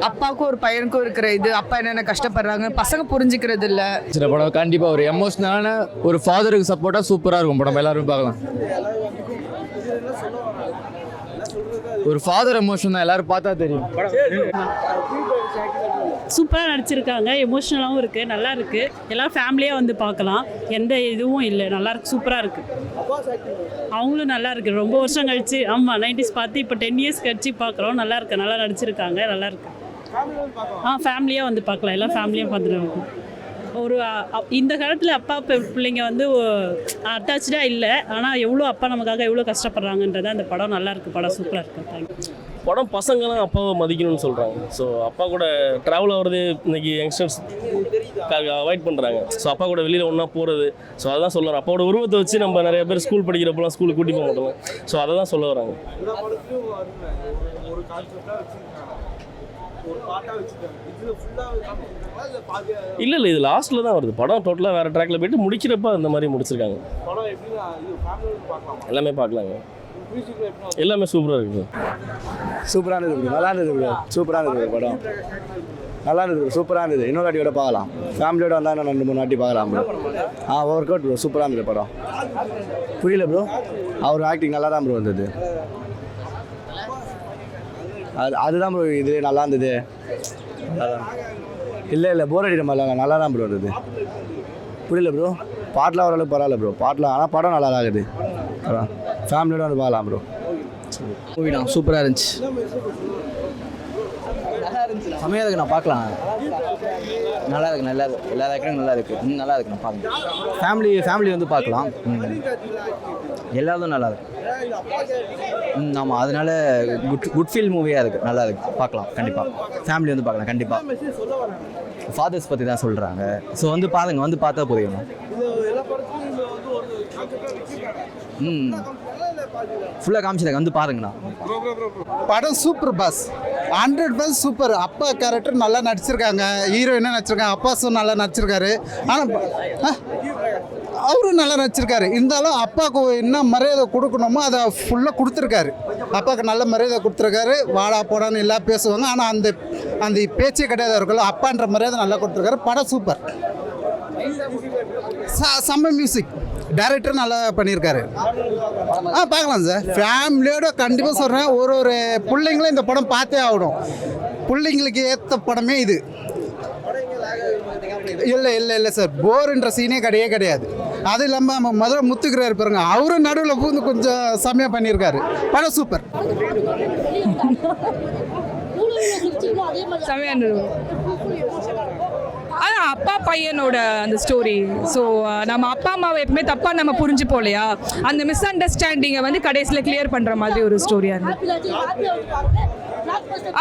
அப்பாவுக்கும் ஒரு பையனுக்கும் இருக்கிற இது, அப்பா என்னென்ன கஷ்டப்படுறாங்க பசங்க புரிஞ்சுக்கிறது இல்லை. சில படம் கண்டிப்பாக ஒரு எமோஷ்னலான ஒரு ஃபாதருக்கு சப்போர்ட்டாக சூப்பராக இருக்கும் படம், எல்லாரும் பார்க்கலாம். ஒரு ஃபாதர் எமோஷன் தான், எல்லாரும் பார்த்தா தெரியும். சூப்பராக நடிச்சிருக்காங்க, எமோஷ்னலாகவும் இருக்குது, நல்லா இருக்குது. எல்லாம் ஃபேமிலியாக வந்து பார்க்கலாம், எந்த இதுவும் இல்லை, நல்லா இருக்கு, சூப்பராக இருக்குது. அவங்களும் நல்லா இருக்குது, ரொம்ப வருஷம் கழிச்சு, ஆமாம் 90s பார்த்து இப்போ 10 years கழிச்சு பார்க்குறோம். நல்லா இருக்குது, நல்லா நடிச்சிருக்காங்க, நல்லா இருக்குது. ஃபேமிலியாக வந்து பார்க்கலாம், எல்லாம் ஃபேமிலியாக பார்த்துட்டு இருக்கும். ஒரு இந்த காலத்தில் அப்பா பிள்ளைங்க வந்து அட்டாச்சாக இல்லை, ஆனால் எவ்வளோ அப்பா நமக்காக எவ்வளோ கஷ்டப்படுறாங்கன்றது அந்த படம் நல்லா இருக்குது, படம் சூப்பராக இருக்குது. தேங்க்யூ. படம் பசங்களாம் அப்பாவை மதிக்கணும்னு சொல்கிறாங்க. ஸோ அப்பா கூட ட்ராவல் ஆகிறது இன்றைக்கி யங்ஸ்டர்ஸ் அவாய்ட் பண்ணுறாங்க. ஸோ அப்பா கூட வெளியில் ஒன்றா போகிறது, ஸோ அதான் சொல்ல வரேன். அப்பாவோட உருவத்தை வச்சு நம்ம நிறைய பேர் ஸ்கூல் படிக்கிறப்பெல்லாம் ஸ்கூலுக்கு கூட்டி போக மாட்டோம். ஸோ அதை தான் சொல்ல வராங்க. இல்லை இது லாஸ்ட்டில் தான் வருது. படம் டோட்டலாக வேறு ட்ராக்கில் போயிட்டு முடிக்கிறப்ப அந்த மாதிரி முடிச்சிருக்காங்க. எல்லாமே பார்க்கலாங்க, எல்லாமே சூப்பராக இருக்குது. சூப்பராக இருந்தது, நல்லா இருந்தது, சூப்பராக இருந்தது படம், நல்லா இருந்தது, சூப்பராக இருந்தது. இன்னொரு வாட்டியோட பார்க்கலாம், ஃபேமிலியோட வந்தால் இன்னும் 2-3 வாட்டி பார்க்கலாம் ப்ரோ. ஒர்க் அவுட் ப்ரோ, சூப்பராக இருந்தது படம். புரியல ப்ரோ, அவர் ஆக்டிங் நல்லா தான் ப்ரோ இருந்தது. அதுதான் ப்ரோ இது நல்லா இருந்தது. இல்லை போர் அடிக்கிற மாதிரிலாம் நல்லா தான் ப்ரோ இருந்தது. புரியல ப்ரோ, பாட்டெலாம் ஓரளவுக்கு பரவாயில்ல ப்ரோ, பாட்டெலாம், ஆனால் படம் நல்லா இருக்குது. ஃபேமிலியோட வந்து பார்க்கலாம் ப்ரோ. மூவினா சூப்பராக இருந்துச்சு, செம்மையாக இருக்கு, நான் பார்க்கலாம். நல்லா இருக்கு, நல்லா இருக்கு, எல்லா ஆக்டரும் நல்லா இருக்குது, நல்லா இருக்கு, நான் பார்க்கலாம். ஃபேமிலி வந்து பார்க்கலாம், எல்லாரும் நல்லா இருக்கு. ஆமாம், அதனால குட் ஃபீல் மூவியாக இருக்குது, நல்லா இருக்குது, பார்க்கலாம் கண்டிப்பாக. ஃபேமிலி வந்து பார்க்கலாம் கண்டிப்பாக. ஃபாதர்ஸ் பற்றி தான் சொல்கிறாங்க, ஸோ வந்து பாருங்க, வந்து பார்த்தா புரியும். ஃபுல்லாக காமிச்சிருக்காங்க, வந்து பாருங்கண்ணா. படம் சூப்பர் பாஸ், 100% சூப்பர். அப்பா கேரக்டர் நல்லா நடிச்சிருக்காங்க, ஹீரோயினாக நடிச்சிருக்காங்க, அப்பாஸும் நல்லா நடிச்சிருக்காரு. ஆனால் அவரும் நல்லா நடிச்சிருக்காரு. இருந்தாலும் அப்பாவுக்கு என்ன மரியாதை கொடுக்கணுமோ அதை ஃபுல்லாக கொடுத்துருக்காரு. அப்பாவுக்கு நல்ல மரியாதை கொடுத்துருக்காரு. வாடா போடான்னு எல்லாம் பேசுவாங்க, ஆனால் அந்த பேச்சே கிடையாது இருக்குல்ல, அப்பான்ற மரியாதை நல்லா கொடுத்துருக்காரு. படம் சூப்பர், செம்ம மியூசிக், டைரக்டர் நல்லா பண்ணியிருக்காரு. பார்க்கலாம் சார், ஃபேமிலியோட கண்டிப்பாக சொல்கிறேன். ஒரு பிள்ளைங்களும் இந்த படம் பார்த்தே ஆகணும், பிள்ளைங்களுக்கு ஏற்ற படமே இது. இல்லை சார், போர்ன்ற சீனே கிடையாது. அது இல்லாமல் நம்ம மதுரை முத்துக்கிறாரு பாருங்க, அவரும் நடுவில் பூந்து கொஞ்சம் செம்மையாக பண்ணியிருக்காரு. படம் சூப்பர், அதான் அப்பா பையனோட அந்த ஸ்டோரி. ஸோ நம்ம அப்பா அம்மாவை எப்பவுமே தப்பாக நம்ம புரிஞ்சு போலையா, அந்த மிஸ் அண்டர்ஸ்டாண்டிங்கை வந்து கடைசியில் கிளியர் பண்ணுற மாதிரி ஒரு ஸ்டோரியாக இருந்தது.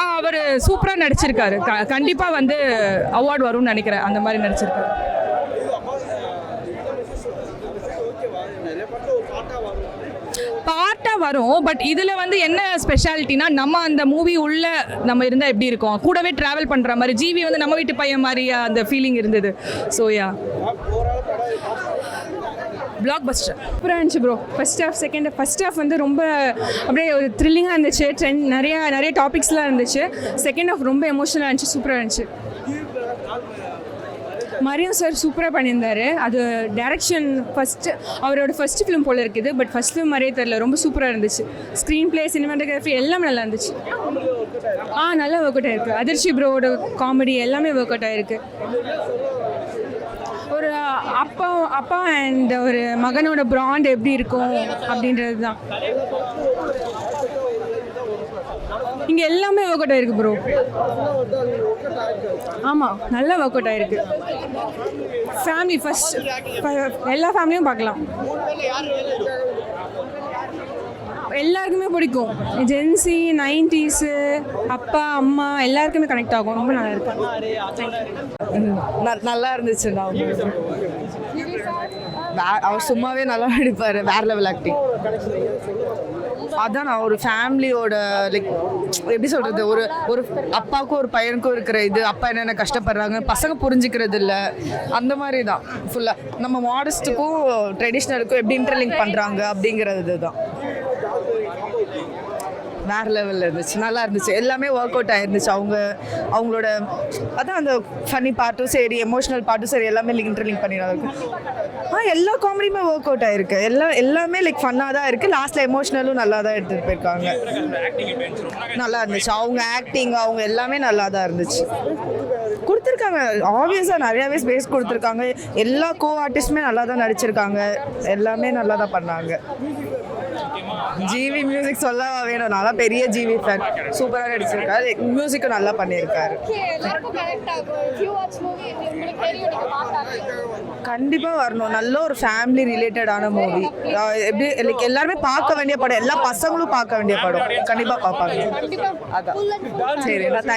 அவர் சூப்பராக நடிச்சிருக்காரு, கண்டிப்பாக வந்து அவார்டு வரும்னு நினைக்கிறேன், அந்த மாதிரி நடிச்சிருக்காரு. பாட்டாக வரும், பட் இதில் வந்து என்ன ஸ்பெஷாலிட்டினா, நம்ம அந்த மூவி உள்ள நம்ம இருந்தால் எப்படி இருக்கும், கூடவே ட்ராவல் பண்ணுற மாதிரி. ஜிவி வந்து நம்ம வீட்டு பையன் மாதிரி அந்த ஃபீலிங் இருந்தது. ஸோ யா, பிளாக் பஸ்டர் சூப்பராக இருந்துச்சு ப்ரோ. ஃபர்ஸ்ட் ஹாஃப் வந்து ரொம்ப அப்படியே ஒரு த்ரில்லிங்காக இருந்துச்சு, நிறைய டாபிக்ஸ்லாம் இருந்துச்சு. செகண்ட் ஹாஃப் ரொம்ப எமோஷனலாக இருந்துச்சு, சூப்பராக இருந்துச்சு. மரியம் சார் சூப்பராக பண்ணியிருந்தார். அது டைரக்ஷன் அவரோட ஃபஸ்ட்டு ஃபிலிம் போல் இருக்குது, பட் ஃபஸ்ட் ஃபிலிம் மாதிரியே தெரியல, ரொம்ப சூப்பராக இருந்துச்சு. ஸ்க்ரீன் பிளே, சினிமாட்டோகிராஃபி எல்லாமே நல்லா இருந்துச்சு. நல்லா ஒர்க் அவுட் ஆகிருக்கு. அதிர்ச்சி ப்ரோவோட காமெடி எல்லாமே ஒர்க் அவுட் ஆகிருக்கு. ஒரு அப்பா அண்ட் ஒரு மகனோட பாண்ட் எப்படி இருக்கும் அப்படின்றது தான். இங்கே எல்லாமே ஒர்க் அவுட் ஆகிருக்கு ப்ரோ. ஆமாம், நல்லா ஒர்க் அவுட் ஆகிருக்கு. ஃபேமிலி ஃபர்ஸ்ட், எல்லா ஃபேமிலியும் பார்க்கலாம், எல்லாருக்குமே பிடிக்கும். ஜென்சி 90s அப்பா அம்மா எல்லாருக்குமே கனெக்ட் ஆகும், ரொம்ப நல்லா இருக்கு. நல்லா இருந்துச்சு. அவர் சும்மாவே நல்லா நடிப்பார், வேற லெவல் ஆக்டிங். அதான் நான் ஒரு ஃபேமிலியோட லைக் எப்படி சொல்கிறது, ஒரு அப்பாவுக்கும் ஒரு பையனுக்கும் இருக்கிற இது, அப்பா என்னென்ன கஷ்டப்படுறாங்க பசங்க புரிஞ்சுக்கிறது இல்லை, அந்த மாதிரி தான் ஃபுல்லாக. நம்ம மாடர்ஸ்ட்டுக்கும் ட்ரெடிஷ்னலுக்கும் எப்படி இன்டர்லிங்க் பண்ணுறாங்க அப்படிங்கிறது தான். வேறு லெவலில் இருந்துச்சு, நல்லா இருந்துச்சு, எல்லாமே ஒர்க் அவுட் ஆயிருந்துச்சு. அவங்களோட அதான் அந்த ஃபன்னி பார்ட்டும் சரி, எமோஷனல் பார்ட்டும் சரி, எல்லாமே இன்டர்லிங்க் பண்ணிடுறாங்க. எல்லா காமெடியுமே ஒர்க் அவுட் ஆயிருக்கு, எல்லாமே லைக் ஃபன்னாக தான் இருக்குது. லாஸ்ட்டில் எமோஷனலும் நல்லா தான் எடுத்துகிட்டு போயிருக்காங்க, நல்லா இருந்துச்சு. அவங்க ஆக்டிங் அவங்க எல்லாமே நல்லா தான் இருந்துச்சு. கொடுத்துருக்காங்க, ஆப்வியஸாக நிறையாவே ஸ்பேஸ் கொடுத்துருக்காங்க. எல்லா கோ ஆர்டிஸ்ட்டுமே நல்லா தான் நடிச்சிருக்காங்க, எல்லாமே நல்லா தான் பண்ணாங்க. ஜிவி மியூசிக் சொல்லவா வேணும், நல்லா பெரிய ஜிவி ஃபேன், சூப்பராக நடிச்சிருக்காரு, மியூசிக்கும் நல்லா பண்ணியிருக்காரு. கண்டிப்பாக வரணும், நல்ல ஒரு ஃபேமிலி ரிலேட்டடான மூவி. எப்படி லைக் எல்லாருமே பார்க்க வேண்டிய படம், எல்லா பசங்களும் பார்க்க வேண்டிய படம், கண்டிப்பாக பார்ப்பாங்க. அதான் சரி, தேங்க்ஸ்.